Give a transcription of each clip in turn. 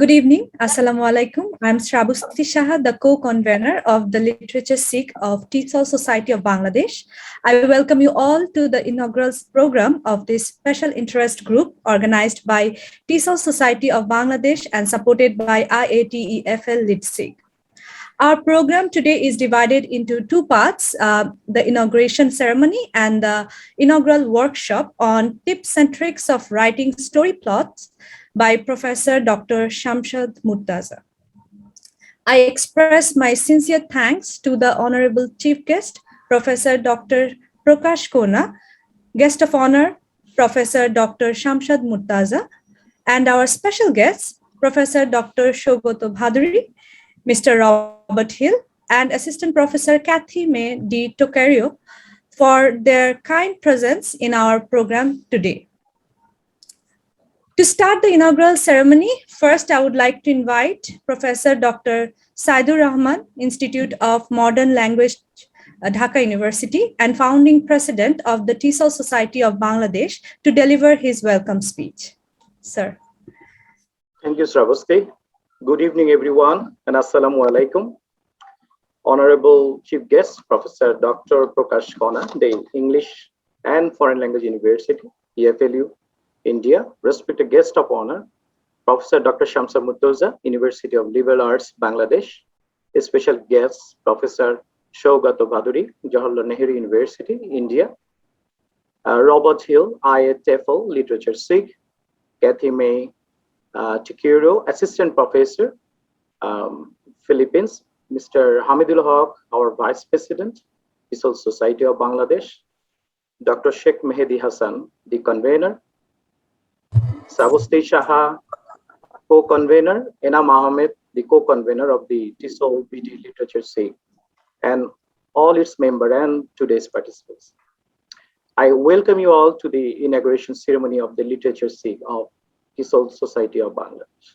Good evening. Assalamu alaikum. I'm Shrabusti Shaha, the co-convener of the Literature SIG of TESOL Society of Bangladesh. I welcome you all to the inaugural program of this special interest group organized by TESOL Society of Bangladesh and supported by IATEFL Lit SIG. Our program today is divided into two parts, the inauguration ceremony and the inaugural workshop on tips and tricks of writing story plots by Professor Dr. Shamsad Mortuza. I express my sincere thanks to the Honorable Chief Guest, Professor Dr. Prakash Kona, Guest of Honor, Professor Dr. Shamsad Mortuza, and our special guests, Professor Dr. Saugata Bhaduri, Mr. Robert Hill, and Assistant Professor Cathy Mae Toquero for their kind presence in our program today. To start the inaugural ceremony, first I would like to invite Professor Dr. Saidur Rahman, Institute of Modern Language, Dhaka University, and founding president of the TESOL Society of Bangladesh to deliver his welcome speech. Sir. Thank you, Shrabusti. Good evening, everyone, and Assalamu alaikum. Honorable Chief Guest, Professor Dr. Prakash Kona, the English and Foreign Language University, IATFL, India, respected guest of honor, Professor Dr. Shamsad Mortuza, University of Liberal Arts, Bangladesh, special guest, Professor Saugata Bhaduri, Jawaharlal Nehru University, India, Robert Hill, IATEFL Literature SIG, Cathy Mae Toquero, Assistant Professor, Philippines, Mr. Hamidul Haq, our Vice President, TESOL Society of Bangladesh, Dr. Sheikh Mehedi Hasan, the convener, Shrabusti Shaha, co-convener, Enam Ahmed, the co-convener of the TESOL BD Literature SIG, and all its members and today's participants. I welcome you all to the inauguration ceremony of the Literature SIG of TESOL Society of Bangladesh.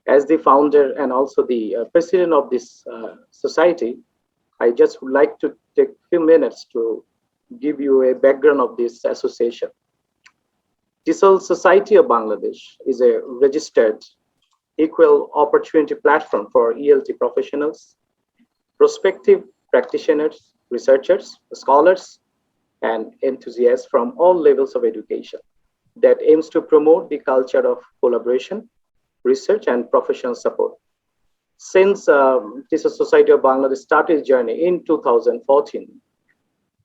As the founder and also the president of this society, I just would like to take a few minutes to give you a background of this association. TESOL Society of Bangladesh is a registered equal opportunity platform for ELT professionals, prospective practitioners, researchers, scholars, and enthusiasts from all levels of education that aims to promote the culture of collaboration, research, and professional support. Since TESOL Society of Bangladesh started its journey in 2014,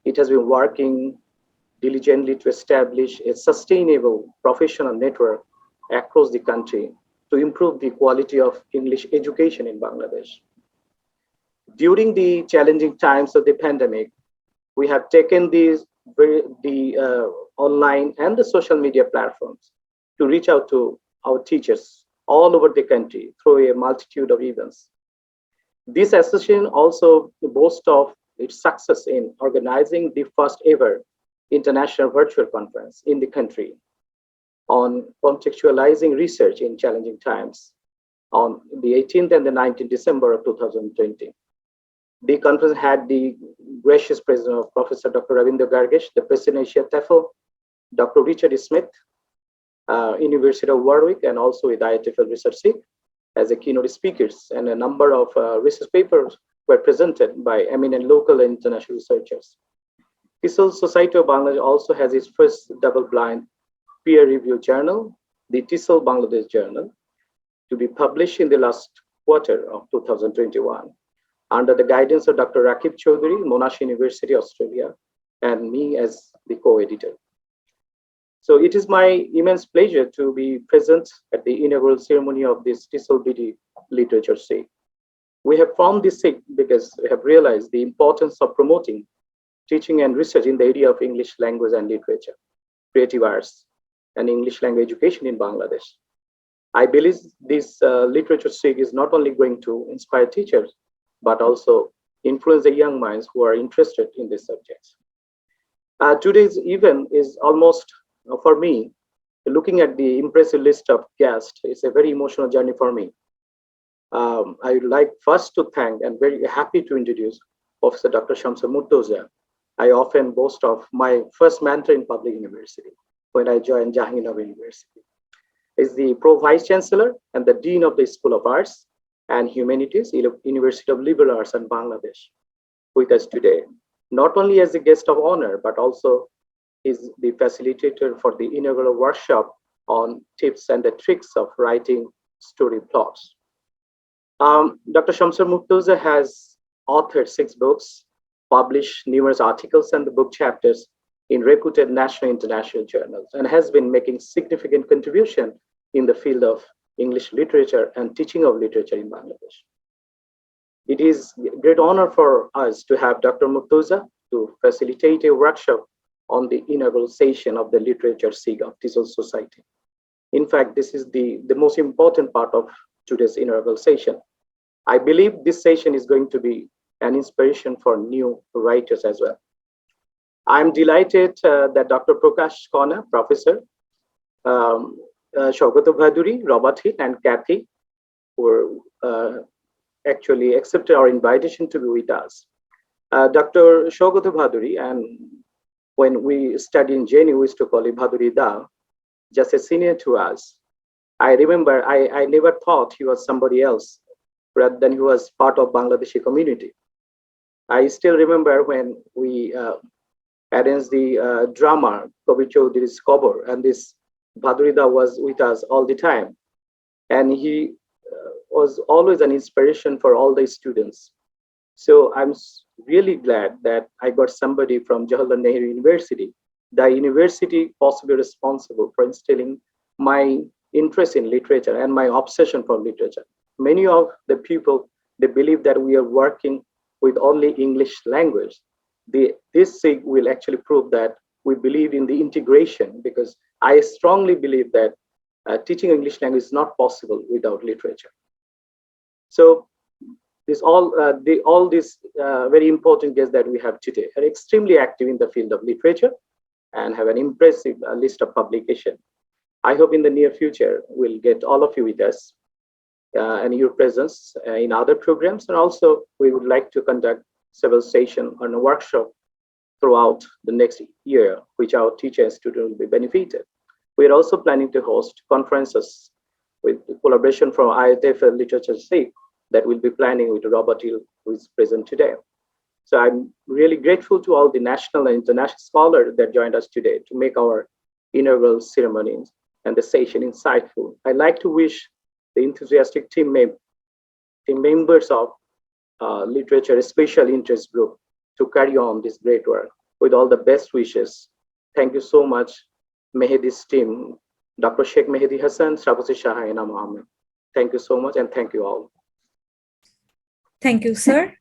it has been working diligently to establish a sustainable professional network across the country to improve the quality of English education in Bangladesh. During the challenging times of the pandemic, we have taken the online and the social media platforms to reach out to our teachers all over the country through a multitude of events. This association also boasts of its success in organizing the first ever international virtual conference in the country on contextualizing research in challenging times on the 18th and the 19th December of 2020. The conference had the gracious presence of Professor Dr. Ravindra Gargesh, the President of IATEFL, Dr. Richard Smith, University of Warwick, and also with IATEFL Literature SIG as a keynote speakers, and a number of research papers were presented by eminent local and international researchers. TESOL Society of Bangladesh also has its first double-blind peer-reviewed journal, the TESOL Bangladesh Journal, to be published in the last quarter of 2021 under the guidance of Dr. Rakib Chaudhuri, Monash University, Australia, and me as the co-editor. So it is my immense pleasure to be present at the inaugural ceremony of this TESOL BD Literature SIG. We have formed this SIG because we have realized the importance of promoting teaching and research in the area of English language and literature, creative arts, and English language education in Bangladesh. I believe this Literature SIG is not only going to inspire teachers, but also influence the young minds who are interested in these subjects. Today's event is almost, for me, looking at the impressive list of guests, it's a very emotional journey for me. I would like first to thank and very happy to introduce Professor Dr. Shamsad Mortuza. I often boast of my first mentor in public university when I joined Jahannagar University. is the Pro Vice Chancellor and the Dean of the School of Arts and Humanities, University of Liberal Arts in Bangladesh, with us today, not only as a guest of honor, but also is the facilitator for the inaugural workshop on tips and the tricks of writing story plots. Dr. Shamsad Mortuza has authored 6 books, published numerous articles and the book chapters in reputed national and international journals, and has been making significant contribution in the field of English literature and teaching of literature in Bangladesh. It is a great honor for us to have Dr. Mortuza to facilitate a workshop on the inaugural session of the Literature SIG of TESOL Society. In fact, this is the most important part of today's inaugural session. I believe this session is going to be an inspiration for new writers as well. I'm delighted that Dr. Prakash Kona, Professor, Saugata Bhaduri, Robert Hill, and Cathy were actually accepted our invitation to be with us. Dr. Saugata Bhaduri, and when we studied in JNU, we used to call him Bhaduri Da, just a senior to us. I remember I never thought he was somebody else rather than he was part of Bangladeshi community. I still remember when we arranged the drama, Kavi Chaudhury's cover, and this Bhaduri Da was with us all the time. And he was always an inspiration for all the students. So I'm really glad that I got somebody from Jawaharlal Nehru University, the university possibly responsible for instilling my interest in literature and my obsession for literature. Many of the people, they believe that we are working with only English language. This SIG will actually prove that we believe in the integration, because I strongly believe that teaching English language is not possible without literature. So all these very important guests that we have today are extremely active in the field of literature and have an impressive list of publication. I hope in the near future we'll get all of you with us and your presence in other programs. And also we would like to conduct several sessions on a workshop throughout the next year, which our teacher and students will be benefited. We're also planning to host conferences with collaboration from IATEFL Literature SIG that we'll be planning with Robert Hill, who is present today. So I'm really grateful to all the national and international scholars that joined us today to make our inaugural ceremonies and the session insightful. I'd like to wish the enthusiastic team members of Literature Special Interest Group to carry on this great work with all the best wishes. Thank you so much, Mehedi's team, Dr. Sheikh Mehedi Hasan, Shrabusi Shaha, and Mohammed. Thank you so much, and thank you all. Thank you, sir.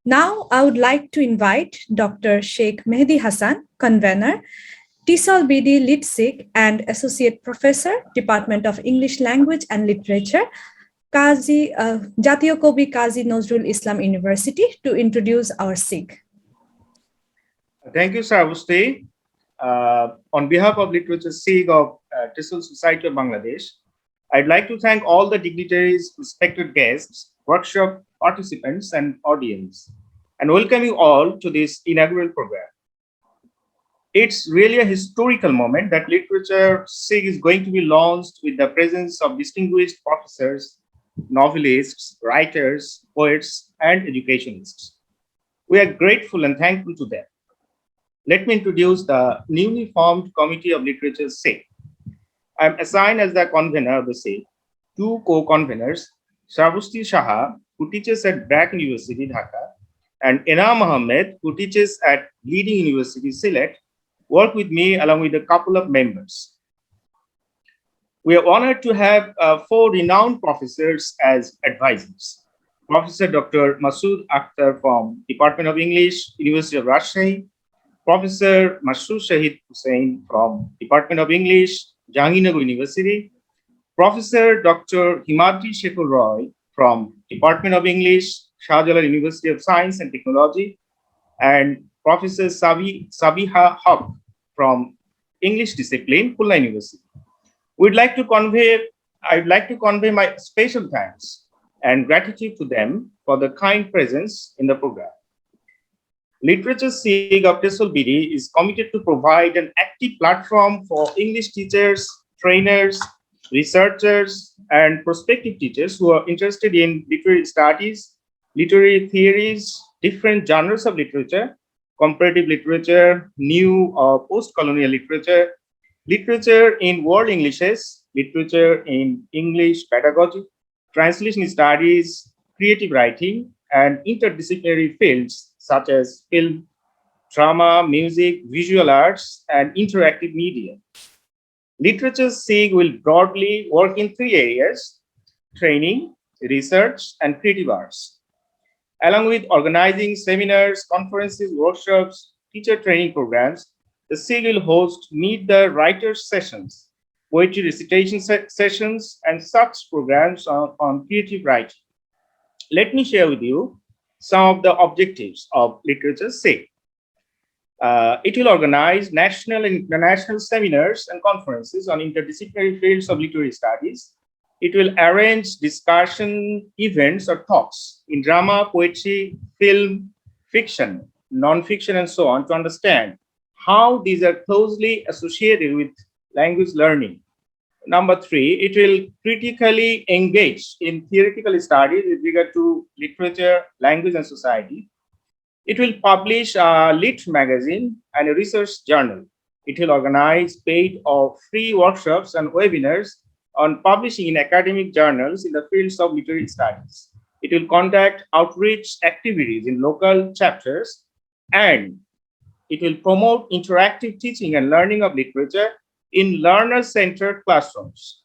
Now, I would like to invite Dr. Sheikh Mehedi Hasan, convener, TESOL BD Lit SIG and Associate Professor, Department of English Language and Literature, Jatiyo Kobi Kazi Nazrul Islam University, to introduce our SIG. Thank you, Shrabusti. On behalf of Literature SIG of TESOL Society of Bangladesh, I'd like to thank all the dignitaries, respected guests, workshop participants, and audience, and welcome you all to this inaugural program. It's really a historical moment that Literature SIG is going to be launched with the presence of distinguished professors, novelists, writers, poets, and educationists. We are grateful and thankful to them. Let me introduce the newly formed Committee of Literature SIG. I'm assigned as the convener of the SIG, 2 co-conveners, Shrabusti Shaha, who teaches at BRAC University, Dhaka, and Ena Mohammed, who teaches at leading University, Sylhet, work with me along with a couple of members. We are honored to have 4 renowned professors as advisors. Professor Dr. Masood Akhtar from Department of English, University of Rajshahi, Professor Masroor Shahid Hussain from Department of English, Jahangirnagar University, Professor Dr. Himadri Shekhar Roy from Department of English, Shah Jalal University of Science and Technology, and Professor Sabiha Haq from English discipline, Khulna University. I'd like to convey my special thanks and gratitude to them for the kind presence in the program. Literature SIG of TESOL BD is committed to provide an active platform for English teachers, trainers, researchers, and prospective teachers who are interested in literary studies, literary theories, different genres of literature, comparative literature, new or post-colonial literature, literature in world Englishes, literature in English pedagogy, translation studies, creative writing, and interdisciplinary fields such as film, drama, music, visual arts, and interactive media. Literature SIG will broadly work in three areas: training, research, and creative arts. Along with organizing seminars, conferences, workshops, teacher training programs, the SIG will host Meet the Writers sessions, poetry recitation sessions, and such programs on creative writing. Let me share with you some of the objectives of Literature SIG. It will organize national and international seminars and conferences on interdisciplinary fields of literary studies. It will arrange discussion events or talks in drama, poetry, film, fiction, non-fiction, and so on to understand how these are closely associated with language learning. Number three, it will critically engage in theoretical studies with regard to literature, language, and society. It will publish a lit magazine and a research journal. It will organize paid or free workshops and webinars on publishing in academic journals in the fields of literary studies. It will conduct outreach activities in local chapters, and it will promote interactive teaching and learning of literature in learner-centered classrooms.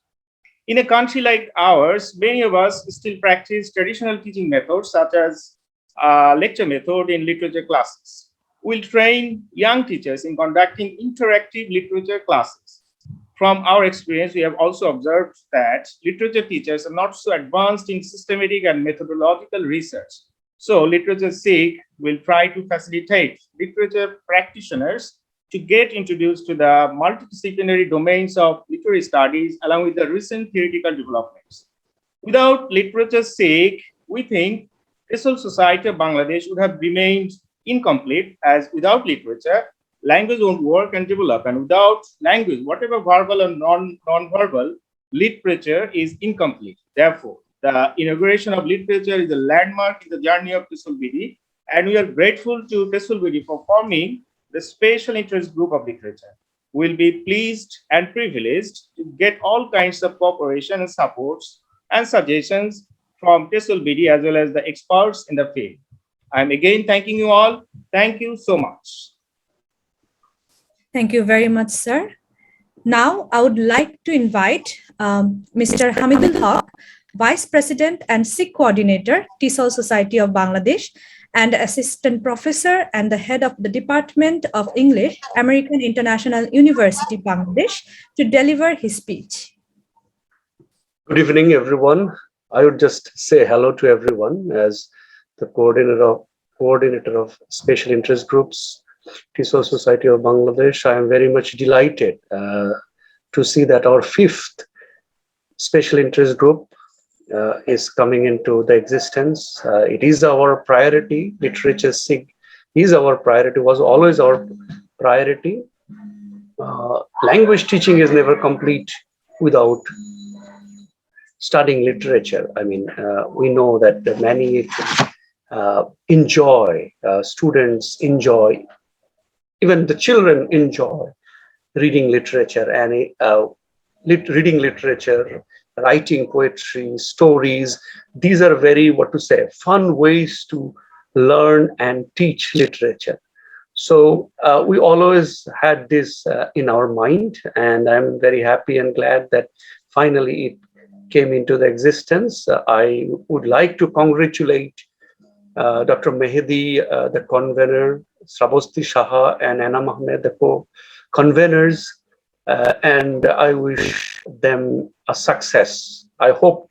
In a country like ours, many of us still practice traditional teaching methods such as lecture method in literature classes. We'll train young teachers in conducting interactive literature classes. From our experience, we have also observed that literature teachers are not so advanced in systematic and methodological research. So Literature SIG will try to facilitate literature practitioners to get introduced to the multidisciplinary domains of literary studies along with the recent theoretical developments. Without Literature SIG, we think TESOL Society of Bangladesh would have remained incomplete, as without literature, language won't work and develop. And without language, whatever verbal and non-verbal, literature is incomplete. Therefore, the inauguration of literature is a landmark in the journey of TESOL BD, and we are grateful to TESOL BD for forming the special interest group of literature. We'll be pleased and privileged to get all kinds of cooperation and supports and suggestions from TESOL BD as well as the experts in the field. I'm again thanking you all. Thank you so much. Thank you very much, sir. Now, I would like to invite Mr. Hamidul Haq, Vice President and SIG Coordinator, TESOL Society of Bangladesh, and Assistant Professor and the Head of the Department of English, American International University, Bangladesh, to deliver his speech. Good evening, everyone. I would just say hello to everyone as the coordinator of special interest groups, TESOL Society of Bangladesh. I am very much delighted to see that our fifth special interest group is coming into the existence. It is our priority. Literature SIG is our priority, was always our priority. Language teaching is never complete without studying literature. I mean, we know that many students enjoy, even the children enjoy reading literature and reading literature, writing poetry, stories. These are very, fun ways to learn and teach literature. So we always had this in our mind, and I'm very happy and glad that finally it came into the existence. I would like to congratulate Dr. Mehedi, the convener, Srabosti Shaha and Anam Ahmed, the co-conveners, and I wish them a success. I hope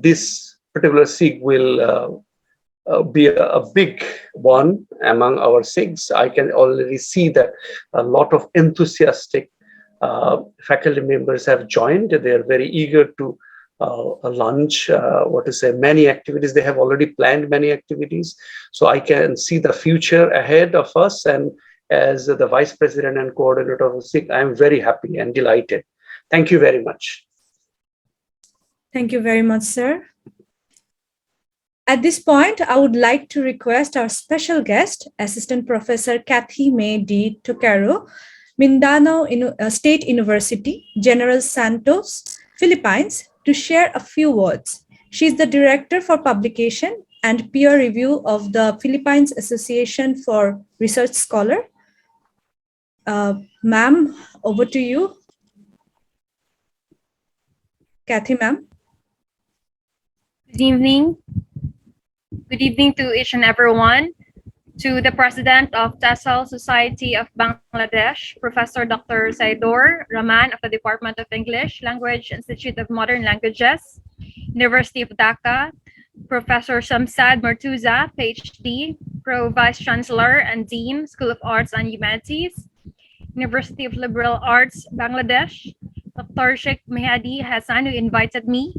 this particular SIG will be a big one among our SIGs. I can already see that a lot of enthusiastic faculty members have joined. They are very eager to launch, many activities. They have already planned many activities. So I can see the future ahead of us. And as the Vice President and Coordinator of SIG, I am very happy and delighted. Thank you very much. Thank you very much, sir. At this point, I would like to request our special guest, Assistant Professor Cathy Mae Toquero, Mindanao State University, General Santos, Philippines, to share a few words. She is the Director for Publication and Peer Review of the Philippines Association for Research Scholar. Ma'am, over to you. Cathy, ma'am. Good evening. Good evening to each and everyone. To the President of TESOL Society of Bangladesh, Professor Dr. Saidor Rahman of the Department of English Language Institute of Modern Languages, University of Dhaka, Professor Shamsad Mortuza, PhD, Pro Vice Chancellor and Dean, School of Arts and Humanities, University of Liberal Arts, Bangladesh, Dr. Sheikh Mehedi Hasan, who invited me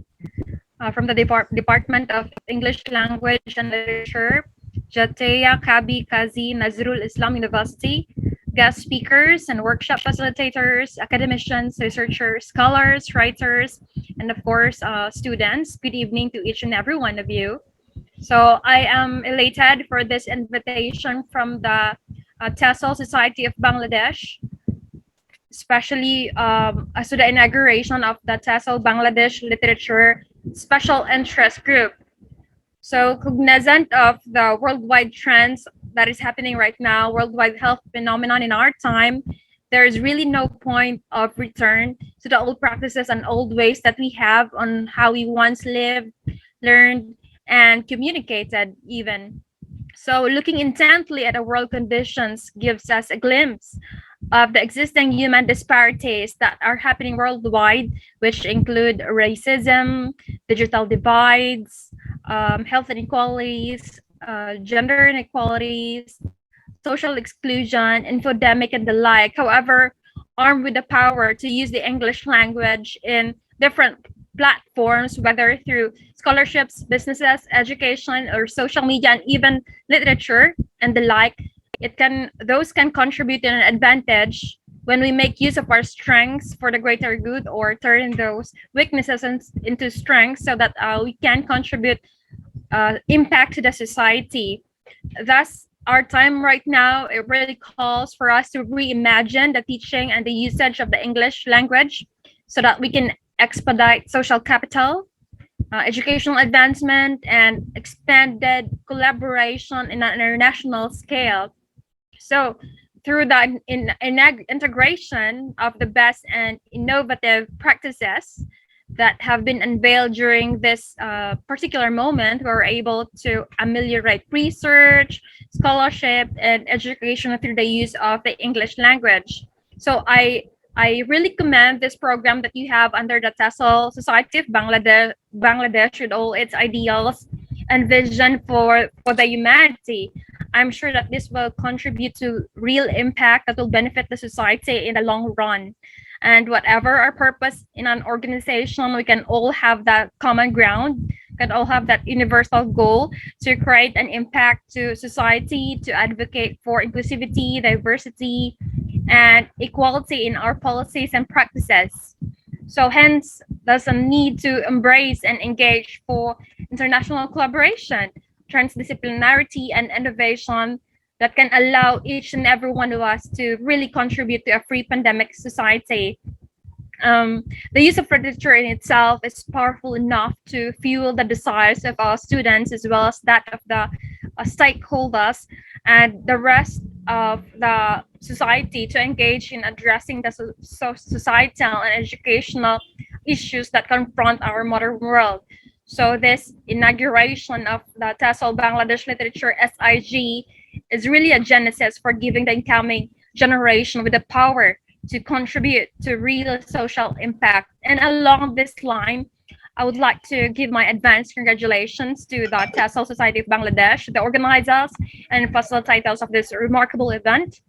from the Department of English Language and Literature, Jateya Kabi Kazi Nazrul Islam University, guest speakers and workshop facilitators, academicians, researchers, scholars, writers, and of course, students. Good evening to each and every one of you. So I am elated for this invitation from the TESOL Society of Bangladesh, especially as to the inauguration of the TESOL Bangladesh Literature Special Interest Group. So cognizant of the worldwide trends that is happening right now, worldwide health phenomenon in our time, there is really no point of return to the old practices and old ways that we have on how we once lived, learned, and communicated even. So looking intently at the world conditions gives us a glimpse of the existing human disparities that are happening worldwide, which include racism, digital divides, health inequalities, gender inequalities, social exclusion, infodemic, and the like. However, armed with the power to use the English language in different platforms, whether through scholarships, businesses, education, or social media, and even literature and the like, those can contribute in an advantage when we make use of our strengths for the greater good, or turn those weaknesses into strengths so that we can contribute impact to the society. Thus, our time right now, it really calls for us to reimagine the teaching and the usage of the English language so that we can expedite social capital, educational advancement, and expanded collaboration in an international scale. So through the integration of the best and innovative practices that have been unveiled during this particular moment, we're able to ameliorate research, scholarship, and education through the use of the English language. So I really commend this program that you have under the TESOL Society of Bangladesh with all its ideals and vision for the humanity. I'm sure that this will contribute to real impact that will benefit the society in the long run. And whatever our purpose in an organization, we can all have that common ground, can all have that universal goal to create an impact to society, to advocate for inclusivity, diversity, and equality in our policies and practices. So hence, there's a need to embrace and engage for international collaboration, transdisciplinarity, and innovation that can allow each and every one of us to really contribute to a free pandemic society. The use of literature in itself is powerful enough to fuel the desires of our students as well as that of the stakeholders and the rest of the society to engage in addressing the societal and educational issues that confront our modern world. So this inauguration of the TESOL Bangladesh Literature SIG is really a genesis for giving the incoming generation with the power to contribute to real social impact. And along this line, I would like to give my advance congratulations to the TESOL Society of Bangladesh, the organizers and facilitators of this remarkable event.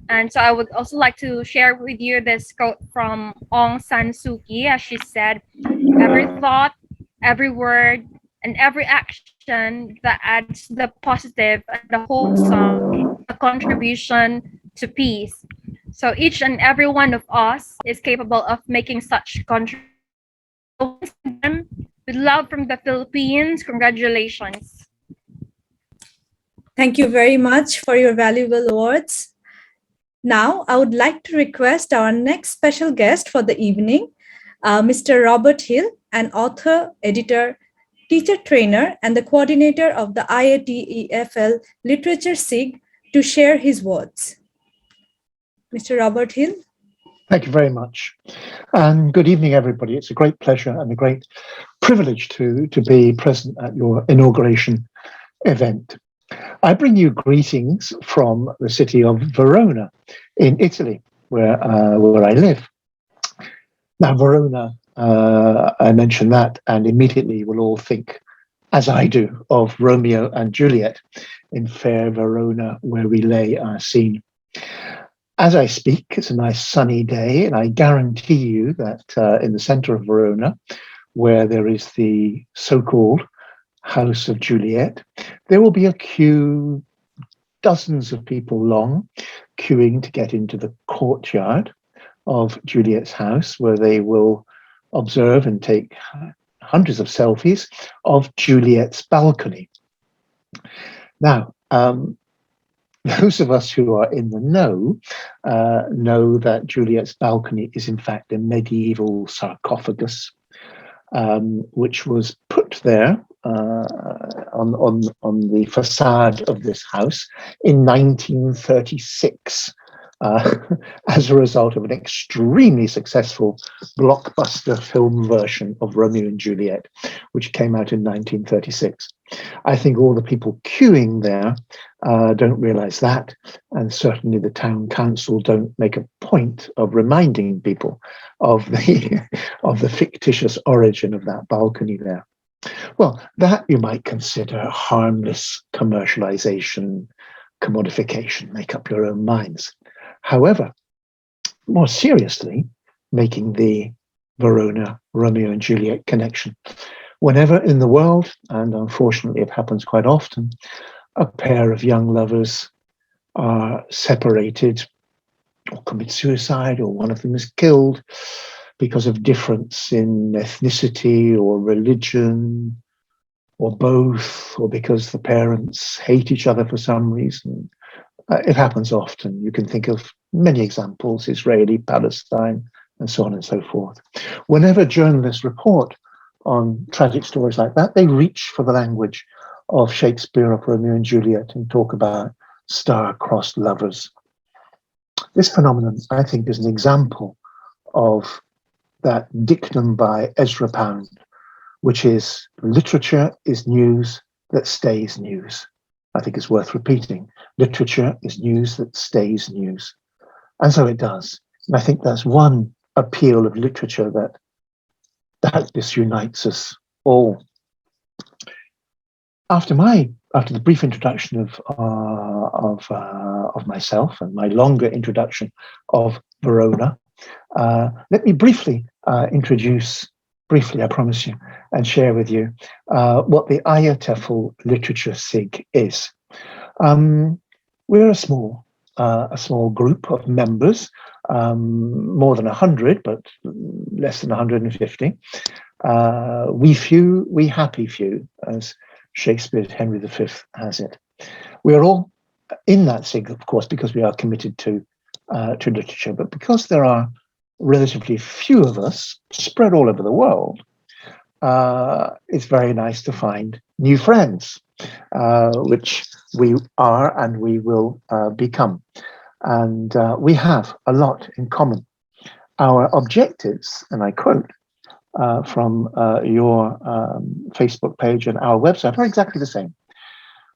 And so I would also like to share with you this quote from Aung San Suu Kyi, as she said, "Every thought, every word, and every action that adds the positive and the wholesome, a contribution to peace." So each and every one of us is capable of making such contributions. With love from the Philippines, congratulations. Thank you very much for your valuable words. Now, I would like to request our next special guest for the evening, Mr. Robert Hill, an author, editor, teacher trainer, and the coordinator of the IATEFL Literature SIG, to share his words. Mr. Robert Hill. Thank you very much. And good evening, everybody. It's a great pleasure and a great privilege to be present at your inauguration event. I bring you greetings from the city of Verona in Italy, where I live. Now, Verona, I mention that, and immediately we'll all think, as I do, of Romeo and Juliet in fair Verona, where we lay our scene. As I speak, it's a nice sunny day, and I guarantee you that in the center of Verona, where there is the so-called House of Juliet, there will be a queue, dozens of people long, queuing to get into the courtyard of Juliet's house, where they will observe and take hundreds of selfies of Juliet's balcony. Now, those of us who are in the know that Juliet's balcony is in fact a medieval sarcophagus, which was put there on the facade of this house in 1936 as a result of an extremely successful blockbuster film version of Romeo and Juliet, which came out in 1936. I think all the people queuing there don't realize that, and certainly the town council don't make a point of reminding people of the fictitious origin of that balcony there. Well, that you might consider harmless commercialization, commodification, make up your own minds. However, more seriously, making the Verona Romeo and Juliet connection. Whenever in the world, and unfortunately it happens quite often, a pair of young lovers are separated or commit suicide, or one of them is killed because of difference in ethnicity or religion, or both, or because the parents hate each other for some reason. It happens often. You can think of many examples, Israeli, Palestine, and so on and so forth. Whenever journalists report on tragic stories like that, they reach for the language of Shakespeare of Romeo and Juliet and talk about star-crossed lovers. This phenomenon, I think, is an example of that dictum by Ezra Pound, which is literature is news that stays news. I think it's worth repeating. Literature is news that stays news. And so it does. And I think that's one appeal of literature that disunites us all. After the brief introduction of myself and my longer introduction of Verona, let me briefly introduce, I promise you, and share with you what the IATEFL Literature SIG is. We're a small group of members, more than 100, but less than 150. We few, we happy few, as Shakespeare's Henry V has it. We are all in that SIG, of course, because we are committed to literature, but because there are relatively few of us spread all over the world, it's very nice to find new friends, which we are and we will become. And we have a lot in common. Our objectives, and I quote from your Facebook page and our website, are exactly the same.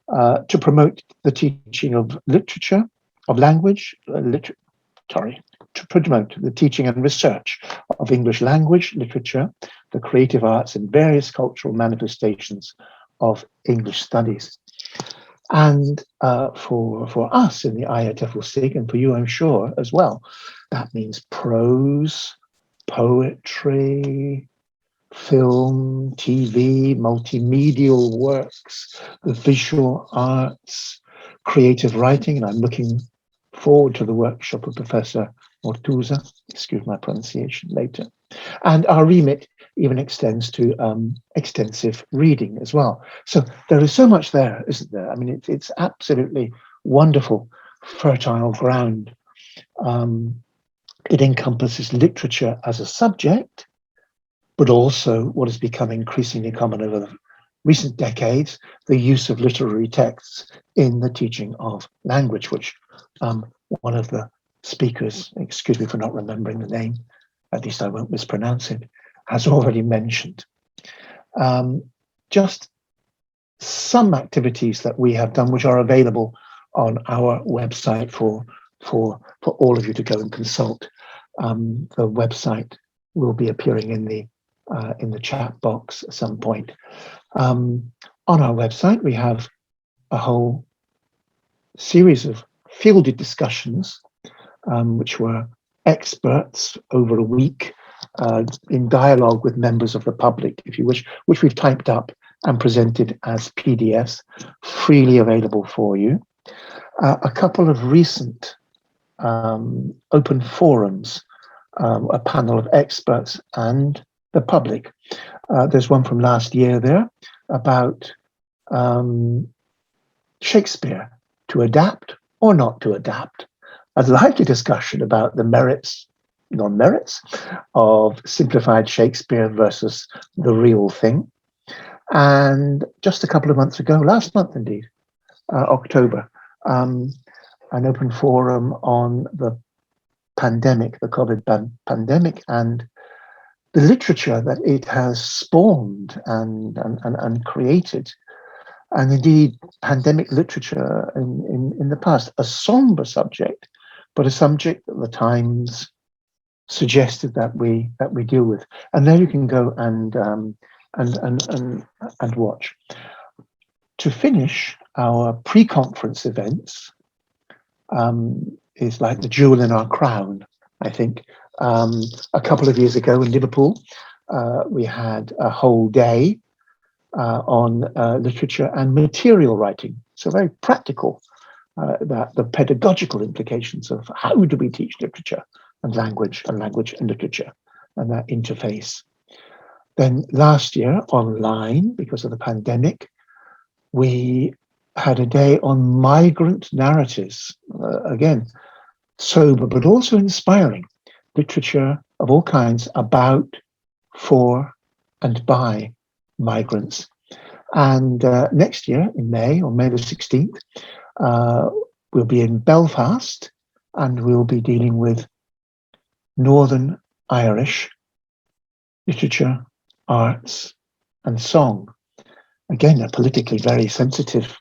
To promote the teaching of literature, of language, to promote the teaching and research of English language, literature, the creative arts, and various cultural manifestations of English studies. And for us in the IATEFL SIG, and for you, I'm sure, as well, that means prose, poetry, film, TV, multimedial works, the visual arts, creative writing, and I'm looking forward to the workshop of Professor Mortuza, excuse my pronunciation, later. And our remit even extends to extensive reading as well. So there is so much there, isn't there? I mean, it's absolutely wonderful, fertile ground. It encompasses literature as a subject, but also what has become increasingly common over the recent decades, the use of literary texts in the teaching of language, which one of the speakers, excuse me for not remembering the name, at least I won't mispronounce it, has already mentioned. Just some activities that we have done, which are available on our website for all of you to go and consult. The website will be appearing in the chat box at some point. On our website, we have a whole series of fielded discussions, which were experts over a week in dialogue with members of the public, if you wish, which we've typed up and presented as PDFs, freely available for you. A couple of recent open forums, a panel of experts and the public. There's one from last year there about Shakespeare, to adapt or not to adapt. A lively discussion about the merits, non-merits of simplified Shakespeare versus the real thing. And just a couple of months ago, last month indeed, October, an open forum on the pandemic, the COVID pandemic, and the literature that it has spawned and created, and indeed pandemic literature in the past, a somber subject, but a subject that the Times suggested that we deal with. And there you can go and watch. To finish, our pre-conference events is like the jewel in our crown, I think. A couple of years ago in Liverpool, we had a whole day on literature and material writing. So very practical, that the pedagogical implications of how do we teach literature and language and literature and that interface. Then last year online, because of the pandemic, we had a day on migrant narratives, again, sober, but also inspiring literature of all kinds about, for, and by migrants. And next year in May, on May the 16th, we'll be in Belfast and we'll be dealing with Northern Irish literature, arts, and song. Again, a politically very sensitive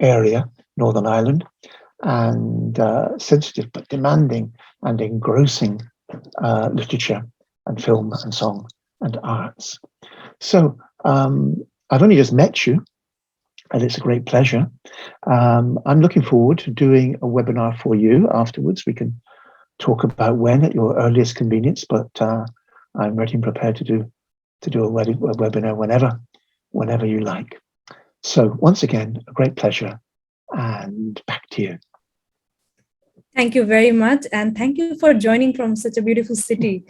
area, Northern Ireland, and sensitive but demanding and engrossing literature and film and song and arts. So I've only just met you, and it's a great pleasure. I'm looking forward to doing a webinar for you afterwards. We can talk about when at your earliest convenience, but I'm ready and prepared to do a webinar whenever you like. So once again, a great pleasure, and back to you. Thank you very much, and thank you for joining from such a beautiful city.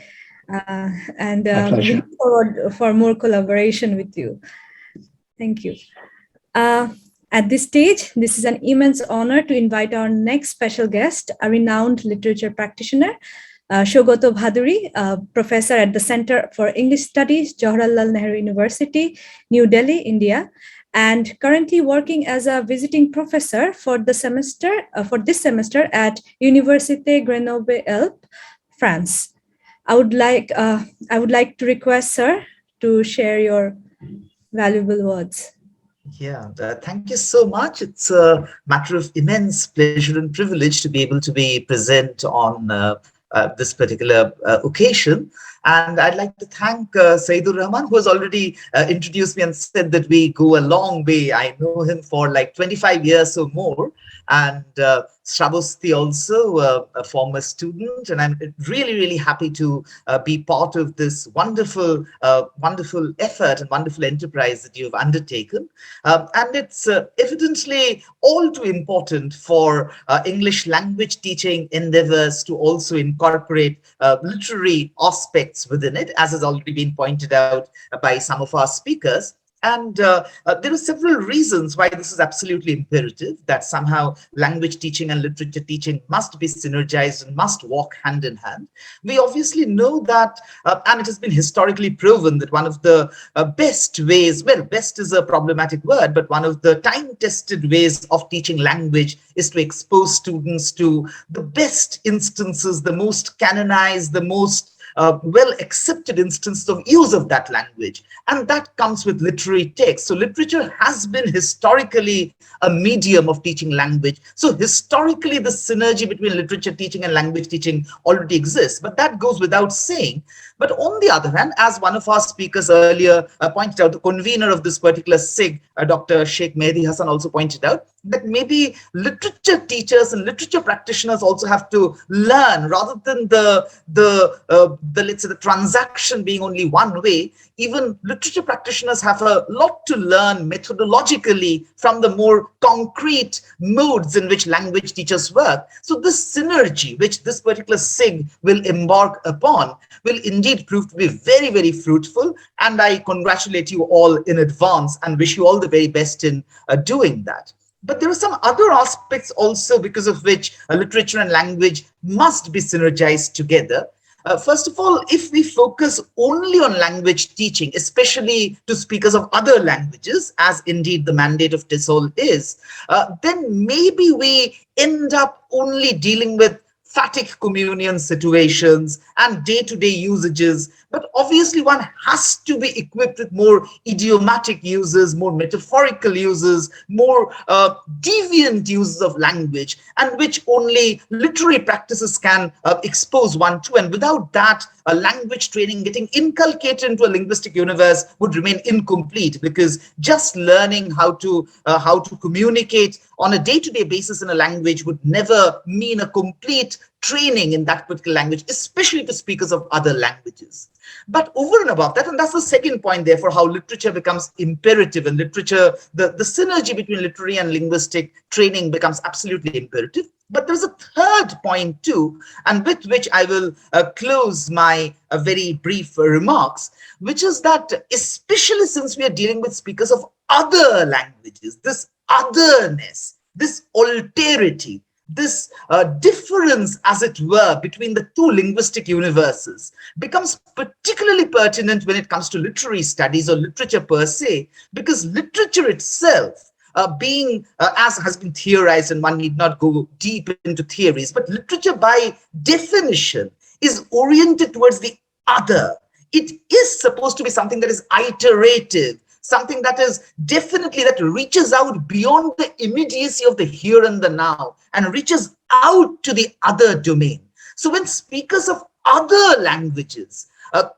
And we look forward for more collaboration with you. Thank you. At this stage, this is an immense honor to invite our next special guest, a renowned literature practitioner, Saugata Bhaduri, professor at the Center for English Studies, Jawaharlal Nehru University, New Delhi, India, and currently working as a visiting professor for this semester at Université Grenoble-Alpes, France. I would like to request sir to share your valuable words. Yeah, thank you so much. It's a matter of immense pleasure and privilege to be able to be present on this particular occasion. And I'd like to thank Saidur Rahman, who has already introduced me and said that we go a long way. I know him for like 25 years or more. and Srabosti also a former student, and I'm really, really happy to be part of this wonderful, wonderful effort and wonderful enterprise that you've undertaken. And it's evidently all too important for English language teaching endeavors to also incorporate literary aspects within it, as has already been pointed out by some of our speakers. And there are several reasons why this is absolutely imperative, that somehow language teaching and literature teaching must be synergized and must walk hand in hand. We obviously know that, and it has been historically proven, that one of the best ways, well, best is a problematic word, but one of the time-tested ways of teaching language is to expose students to the best instances, the most canonized, the most well-accepted instances of use of that language. And that comes with literary text. So literature has been historically a medium of teaching language. So historically, the synergy between literature teaching and language teaching already exists, but that goes without saying. But on the other hand, as one of our speakers earlier pointed out, the convener of this particular SIG, Dr. Sheikh Mehedi Hasan, also pointed out that maybe literature teachers and literature practitioners also have to learn, rather than let's say the transaction being only one way. Even literature practitioners have a lot to learn methodologically from the more concrete modes in which language teachers work. So this synergy, which this particular SIG will embark upon, will indeed prove to be very, very fruitful. And I congratulate you all in advance and wish you all the very best in doing that. But there are some other aspects also because of which literature and language must be synergized together. First of all, if we focus only on language teaching, especially to speakers of other languages, as indeed the mandate of TESOL is, then maybe we end up only dealing with phatic communion situations and day-to-day usages. But obviously one has to be equipped with more idiomatic uses, more metaphorical uses, more deviant uses of language, and which only literary practices can expose one to. And without that, a language training getting inculcated into a linguistic universe would remain incomplete, because just learning how to communicate on a day-to-day basis in a language would never mean a complete training in that particular language, especially to speakers of other languages. But over and above that, and that's the second point, therefore, how literature becomes imperative, and literature, the synergy between literary and linguistic training becomes absolutely imperative. But there's a third point too, and with which I will close my very brief remarks, which is that especially since we are dealing with speakers of other languages, this otherness, this alterity, this difference, as it were, between the two linguistic universes becomes particularly pertinent when it comes to literary studies or literature per se, because literature itself, being, as has been theorized, and one need not go deep into theories, but literature by definition is oriented towards the other. It is supposed to be something that is iterative, something that is definitely, that reaches out beyond the immediacy of the here and the now and reaches out to the other domain. So when speakers of other languages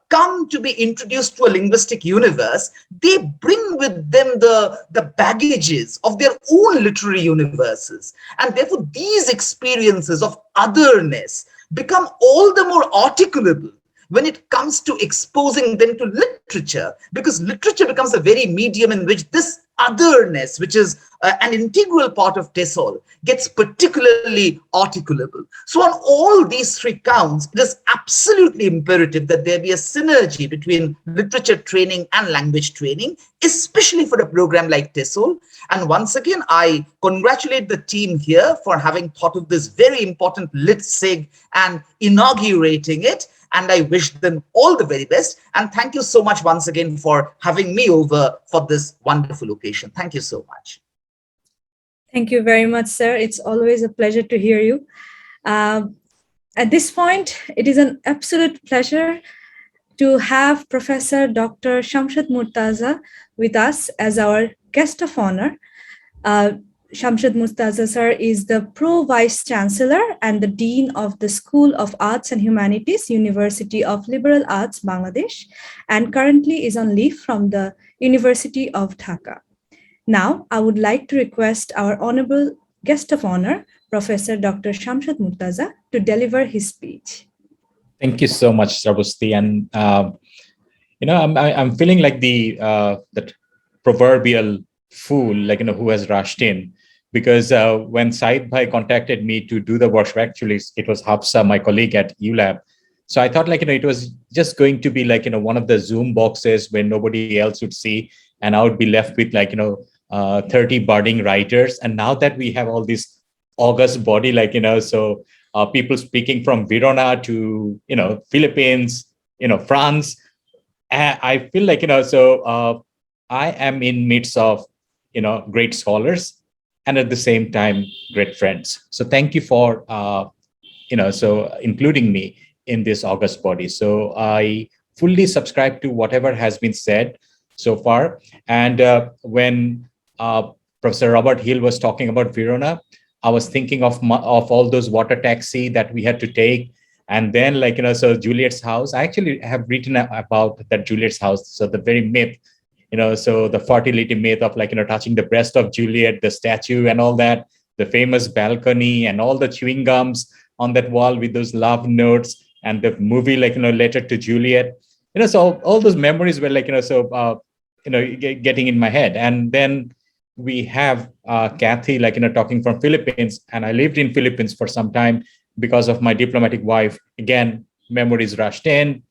come to be introduced to a linguistic universe, they bring with them the baggages of their own literary universes. And therefore, these experiences of otherness become all the more articulable when it comes to exposing them to literature, because literature becomes a very medium in which this otherness, which is an integral part of TESOL, gets particularly articulable. So on all these three counts, it is absolutely imperative that there be a synergy between literature training and language training, especially for a program like TESOL. And once again, I congratulate the team here for having thought of this very important Lit SIG and inaugurating it. And I wish them all the very best. And thank you so much once again for having me over for this wonderful occasion. Thank you so much. Thank you very much, sir. It's always a pleasure to hear you. At this point, it is an absolute pleasure to have Professor Dr. Shamsad Mortuza with us as our guest of honor. Shamsad Mortuza sir is the Pro Vice Chancellor and the Dean of the School of Arts and Humanities, University of Liberal Arts, Bangladesh, and currently is on leave from the University of Dhaka. Now, I would like to request our Honorable guest of honor, Professor Dr. Shamsad Mortuza, to deliver his speech. Thank you so much, Sarvasti. And I'm feeling like that proverbial fool, who has rushed in, because when Said Bhai contacted me to do the workshop, actually it was Hafsa, my colleague at ULab. So I thought it was just going to be one of the Zoom boxes where nobody else would see, and I would be left with 30 budding writers. And now that we have all this august body, so people speaking from Verona to Philippines, France, I feel I am in midst of great scholars and at the same time great friends. So thank you for including me in this august body. So I fully subscribe to whatever has been said so far. And when Professor Robert Hill was talking about Verona, I was thinking of all those water taxi that we had to take. And then so Juliet's house, I actually have written about that Juliet's house. So the very myth, so the fertility myth of touching the breast of Juliet, the statue and all that, the famous balcony and all the chewing gums on that wall with those love notes, and the movie, Letter to Juliet, so all those memories were getting in my head. And then we have Cathy, talking from Philippines, and I lived in Philippines for some time because of my diplomatic wife. Again, memories rushed in.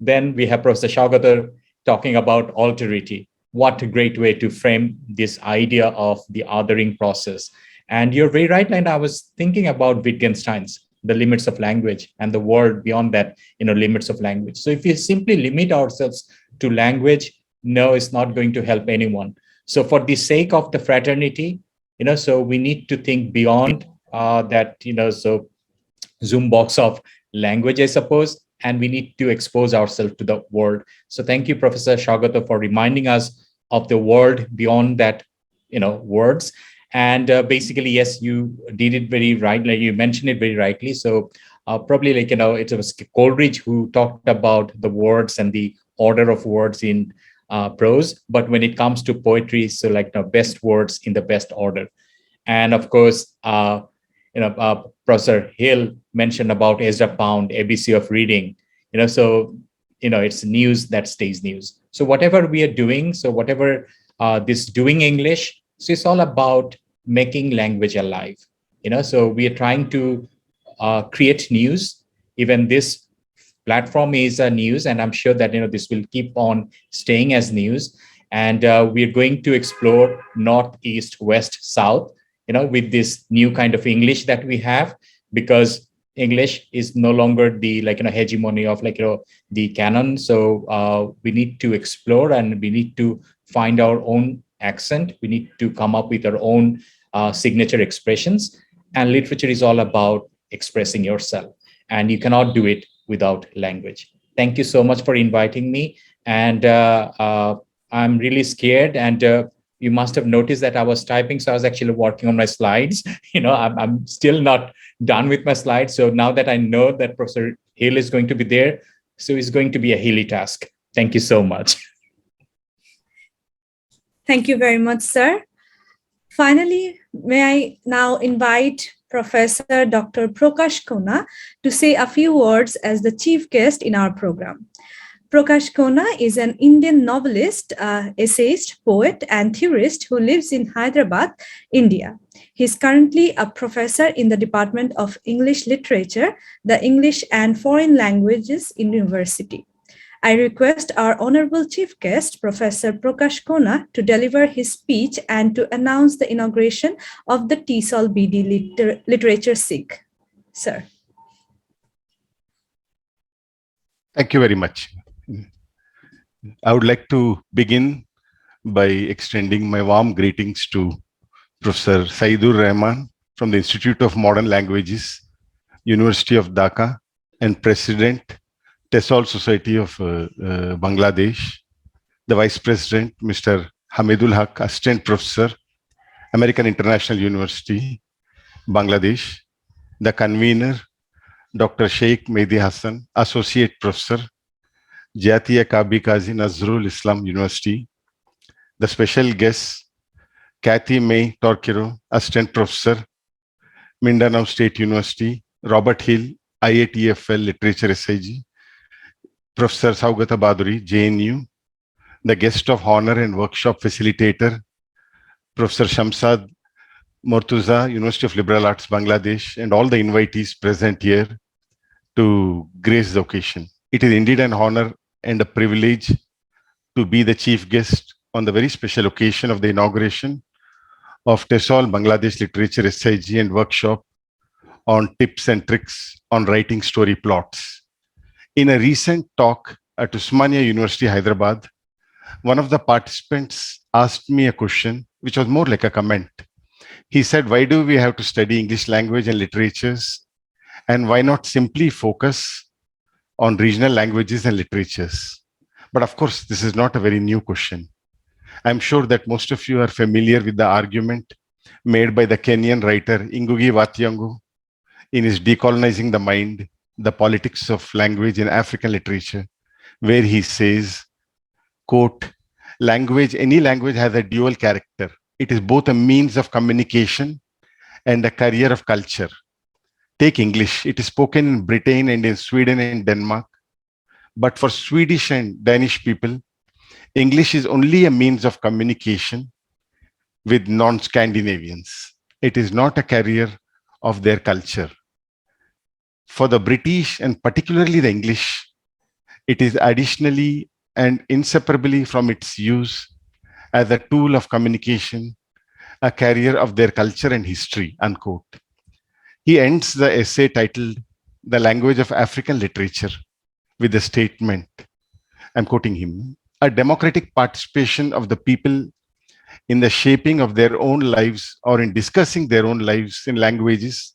Then we have Professor Saugata talking about alterity. What a great way to frame this idea of the othering process. And you're very right, and I was thinking about Wittgenstein's The Limits of Language and the world beyond that, limits of language. So if we simply limit ourselves to language, no, it's not going to help anyone. So for the sake of the fraternity, so we need to think beyond that, so Zoom box of language, I suppose, and we need to expose ourselves to the world. So thank you, Professor Saugata, for reminding us of the world beyond that, words. And basically, yes, you did it very right. You mentioned it very rightly. So probably it was Coleridge who talked about the words and the order of words in prose. But when it comes to poetry, so best words in the best order. And of course, Professor Hill mentioned about Ezra Pound, ABC of reading. So it's news that stays news. So whatever we are doing, so whatever this doing English, so it's all about making language alive. So we are trying to create news. Even this platform is a news, and I'm sure that this will keep on staying as news. And we are going to explore north, east, west, south, with this new kind of English that we have, because English is no longer the hegemony of the canon. So we need to explore, and we need to find our own accent. We need to come up with our own signature expressions. And literature is all about expressing yourself, and you cannot do it without language. Thank you so much for inviting me. And I'm really scared, and you must have noticed that I was typing, so I was actually working on my slides. I'm still not done with my slides. So now that I know that Professor Hill is going to be there, so it's going to be a hilly task. Thank you so much. Thank you very much, sir. Finally, may I now invite Professor Dr. Prakash Kona to say a few words as the chief guest in our program. Prakash Kona is an Indian novelist, essayist, poet, and theorist who lives in Hyderabad, India. He is currently a professor in the Department of English Literature, the English and Foreign Languages University. I request our honorable chief guest, Professor Prakash Kona, to deliver his speech and to announce the inauguration of the TESOL BD Literature SIG. Sir. Thank you very much. I would like to begin by extending my warm greetings to Professor Saidur Rahman from the Institute of Modern Languages, University of Dhaka, and President, TESOL Society of Bangladesh, the Vice President, Mr. Hamidul Haq, Assistant Professor, American International University, Bangladesh, the convener, Dr. Sheikh Mehedi Hasan, Associate Professor, Jatiya Kabi Kazi Nazrul Islam University, the special guest, Cathy Mae Toquero, Assistant Professor, Mindanao State University, Robert Hill, IATEFL Literature SIG, Professor Saugata Bhaduri, JNU, the guest of honor and workshop facilitator, Professor Shamsad, Mortuza, University of Liberal Arts, Bangladesh, and all the invitees present here to grace the occasion. It is indeed an honor and a privilege to be the chief guest on the very special occasion of the inauguration of TESOL Bangladesh Literature SIG and workshop on tips and tricks on writing story plots. In a recent talk at Osmania University, Hyderabad, one of the participants asked me a question, which was more like a comment. He said, why do we have to study English language and literatures? And why not simply focus on regional languages and literatures? But of course, this is not a very new question. I'm sure that most of you are familiar with the argument made by the Kenyan writer Ngugi wa Thiong'o in his Decolonizing the Mind, the Politics of Language in African Literature, where he says, quote, language, any language has a dual character. It is both a means of communication and a carrier of culture. Take English. It is spoken in Britain and in Sweden and Denmark. But for Swedish and Danish people, English is only a means of communication with non-Scandinavians. It is not a carrier of their culture. For the British, and particularly the English, it is additionally and inseparably from its use as a tool of communication, a carrier of their culture and history, unquote. He ends the essay titled The Language of African Literature with the statement, I'm quoting him, a democratic participation of the people in the shaping of their own lives or in discussing their own lives in languages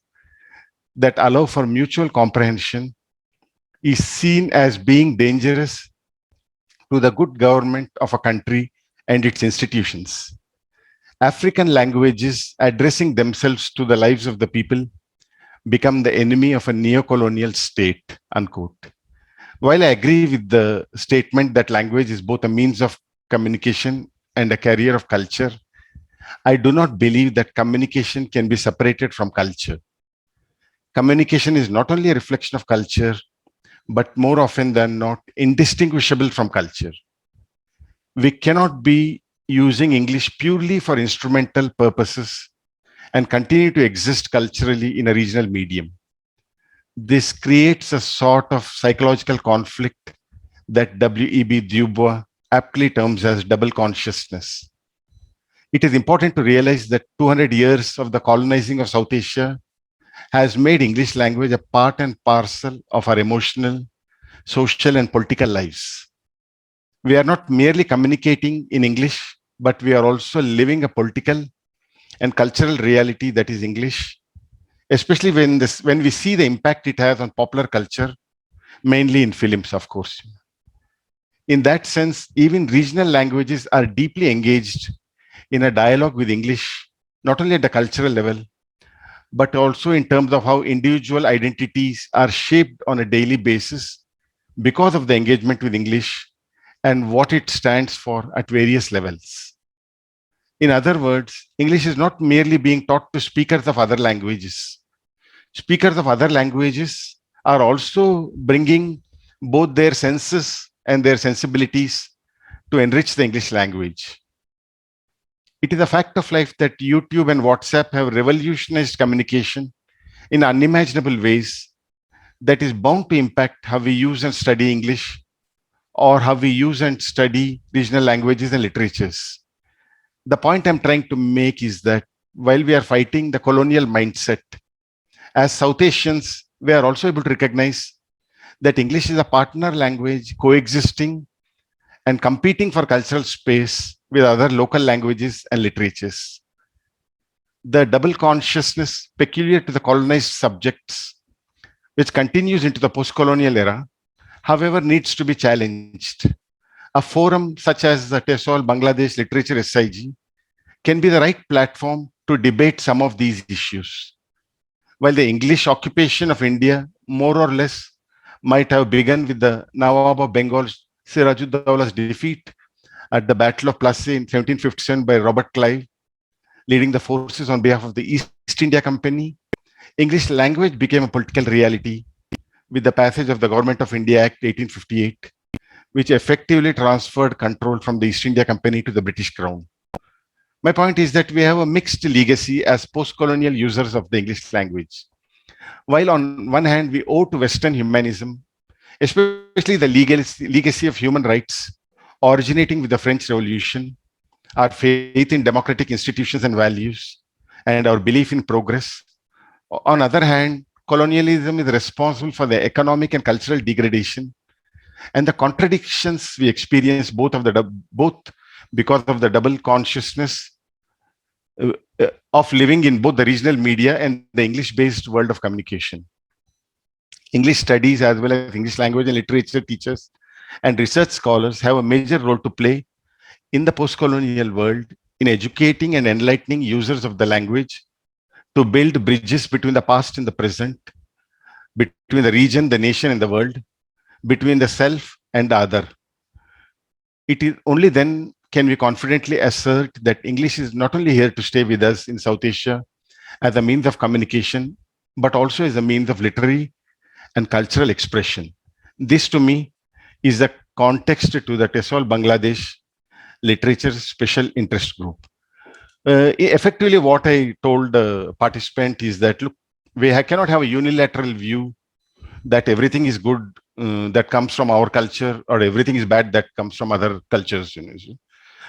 that allow for mutual comprehension is seen as being dangerous to the good government of a country and its institutions. African languages addressing themselves to the lives of the people become the enemy of a neo-colonial state, unquote. While I agree with the statement that language is both a means of communication and a carrier of culture, I do not believe that communication can be separated from culture. Communication is not only a reflection of culture, but more often than not, indistinguishable from culture. We cannot be using English purely for instrumental purposes and continue to exist culturally in a regional medium. This creates a sort of psychological conflict that W.E.B. Du Bois aptly terms as double consciousness. It is important to realize that 200 years of the colonizing of South Asia has made English language a part and parcel of our emotional, social, and political lives. We are not merely communicating in English, but we are also living a political and cultural reality that is English, especially when we see the impact it has on popular culture, mainly in films, of course. In that sense, even regional languages are deeply engaged in a dialogue with English, not only at the cultural level, but also in terms of how individual identities are shaped on a daily basis because of the engagement with English and what it stands for at various levels. In other words, English is not merely being taught to speakers of other languages. Speakers of other languages are also bringing both their senses and their sensibilities to enrich the English language. It is a fact of life that YouTube and WhatsApp have revolutionized communication in unimaginable ways that is bound to impact how we use and study English or how we use and study regional languages and literatures. The point I'm trying to make is that while we are fighting the colonial mindset, as South Asians, we are also able to recognize that English is a partner language coexisting and competing for cultural space with other local languages and literatures. The double consciousness peculiar to the colonized subjects, which continues into the post-colonial era, however, needs to be challenged. A forum such as the TESOL Bangladesh Literature SIG can be the right platform to debate some of these issues. While the English occupation of India more or less might have begun with the Nawab of Bengal Sirajuddaulah's defeat at the Battle of Plassey in 1757 by Robert Clive, leading the forces on behalf of the East India Company, English language became a political reality with the passage of the Government of India Act 1858, which effectively transferred control from the East India Company to the British Crown. My point is that we have a mixed legacy as post-colonial users of the English language. While on one hand, we owe to Western humanism, especially the legacy of human rights originating with the French Revolution, our faith in democratic institutions and values, and our belief in progress. On other hand, colonialism is responsible for the economic and cultural degradation and the contradictions we experience both because of the double consciousness of living in both the regional media and the English-based world of communication. English studies as well as English language and literature teachers and research scholars have a major role to play in the post-colonial world in educating and enlightening users of the language to build bridges between the past and the present, between the region, the nation, and the world, between the self and the other. It is only then can we confidently assert that English is not only here to stay with us in South Asia as a means of communication, but also as a means of literary and cultural expression. This to me is the context to the TESOL Bangladesh Literature Special Interest Group. Effectively, what I told the participant is that, look, we cannot have a unilateral view that everything is good that comes from our culture or everything is bad that comes from other cultures.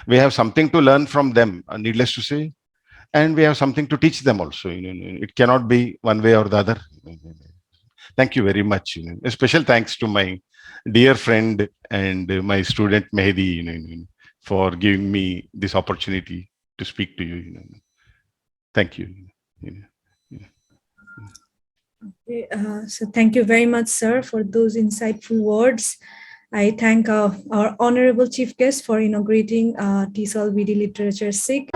We have something to learn from them, needless to say, and we have something to teach them also. It cannot be one way or the other. Thank you very much. A special thanks to my dear friend and my student Mehedi for giving me this opportunity to speak to you. Thank you. Okay, so thank you very much, sir, for those insightful words. I thank our honorable chief guest for inaugurating TESOL BD Literature SIG.